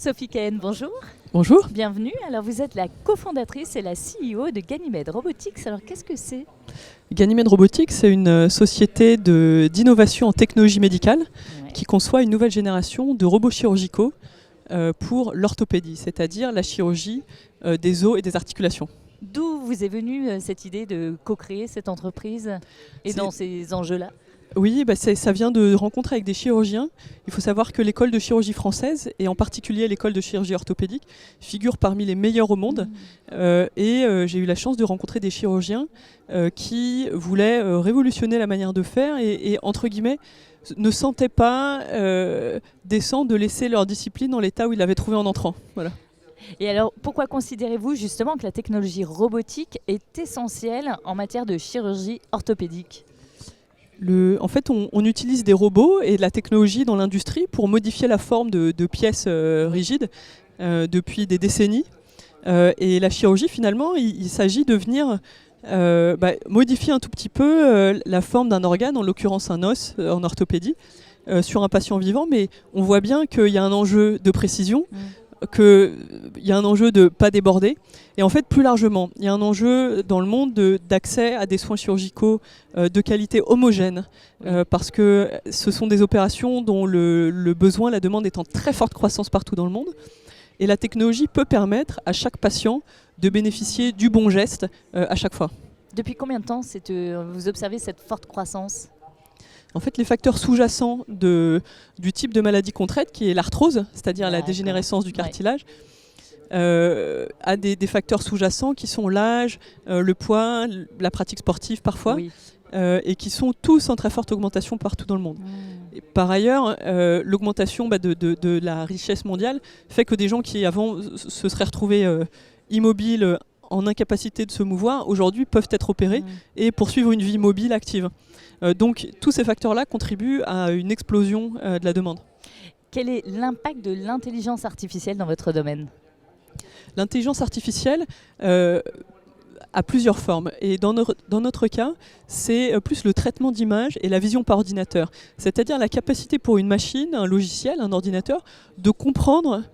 Sophie Cahen, bonjour. Bonjour. Bienvenue. Alors vous êtes la cofondatrice et la CEO de Ganymede Robotics. Alors qu'est-ce que c'est ? Ganymede Robotics, c'est une société d'innovation en technologie médicale qui conçoit une nouvelle génération de robots chirurgicaux pour l'orthopédie, c'est-à-dire la chirurgie des os et des articulations. D'où vous est venue cette idée de co-créer cette entreprise et dans ces enjeux-là ? Oui, ça vient de rencontres avec des chirurgiens. Il faut savoir que l'école de chirurgie française, et en particulier l'école de chirurgie orthopédique, figure parmi les meilleures au monde. J'ai eu la chance de rencontrer des chirurgiens qui voulaient révolutionner la manière de faire et entre guillemets, ne sentaient pas décent de laisser leur discipline dans l'état où ils l'avaient trouvé en entrant. Voilà. Et alors, pourquoi considérez-vous justement que la technologie robotique est essentielle en matière de chirurgie orthopédique ? En fait, on utilise des robots et de la technologie dans l'industrie pour modifier la forme de pièces rigides depuis des décennies. Et la chirurgie, finalement, il s'agit de venir modifier un tout petit peu la forme d'un organe, en l'occurrence un os en orthopédie, sur un patient vivant. Mais on voit bien qu'il y a un enjeu de précision, qu'il y a un enjeu de ne pas déborder. Et en fait, plus largement, il y a un enjeu dans le monde d'accès à des soins chirurgicaux de qualité homogène, parce que ce sont des opérations dont le besoin, la demande est en très forte croissance partout dans le monde. Et la technologie peut permettre à chaque patient de bénéficier du bon geste à chaque fois. Depuis combien de temps vous observez cette forte croissance ? En fait, les facteurs sous-jacents du type de maladie qu'on traite, qui est l'arthrose, c'est-à-dire la dégénérescence du cartilage, a des facteurs sous-jacents qui sont l'âge, le poids, la pratique sportive parfois, et qui sont tous en très forte augmentation partout dans le monde. Et par ailleurs, l'augmentation de la richesse mondiale fait que des gens qui avant se seraient retrouvés immobiles, en incapacité de se mouvoir, aujourd'hui peuvent être opérés et poursuivre une vie mobile active. Donc tous ces facteurs-là contribuent à une explosion de la demande. Quel est l'impact de l'intelligence artificielle dans votre domaine ? L'intelligence artificielle a plusieurs formes. Et dans notre cas, c'est plus le traitement d'images et la vision par ordinateur. C'est-à-dire la capacité pour une machine, un logiciel, un ordinateur, de comprendre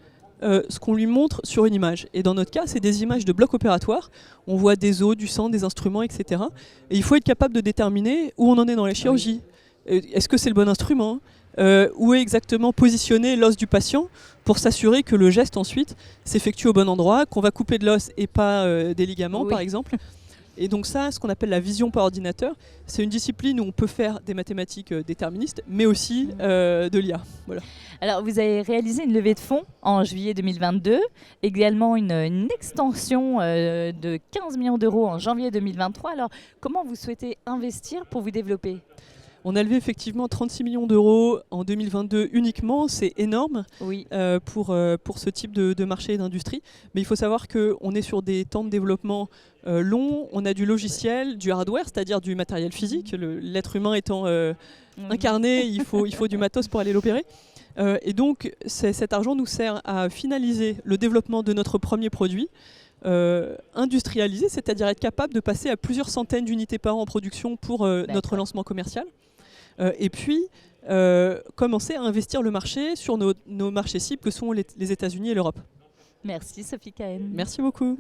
ce qu'on lui montre sur une image. Et dans notre cas, c'est des images de blocs opératoires. On voit des os, du sang, des instruments, etc. Et il faut être capable de déterminer où on en est dans la chirurgie. Est-ce que c'est le bon instrument ? Où est exactement positionné l'os du patient pour s'assurer que le geste ensuite s'effectue au bon endroit, qu'on va couper de l'os et pas des ligaments par exemple. Et donc ça, ce qu'on appelle la vision par ordinateur, c'est une discipline où on peut faire des mathématiques déterministes, mais aussi de l'IA. Voilà. Alors vous avez réalisé une levée de fonds en juillet 2022, également une extension de 15 millions d'euros en janvier 2023. Alors comment vous souhaitez investir pour vous développer ? On a levé effectivement 36 millions d'euros en 2022 uniquement, c'est énorme pour ce type de marché et d'industrie. Mais il faut savoir qu'on est sur des temps de développement longs, on a du logiciel, du hardware, c'est-à-dire du matériel physique. L'être humain étant incarné, il faut du matos pour aller l'opérer. Et donc cet argent nous sert à finaliser le développement de notre premier produit, industrialisé, c'est-à-dire être capable de passer à plusieurs centaines d'unités par an en production pour notre lancement commercial. Et puis, commencer à investir le marché sur nos marchés cibles que sont les États-Unis et l'Europe. Merci Sophie Cahen. Merci beaucoup.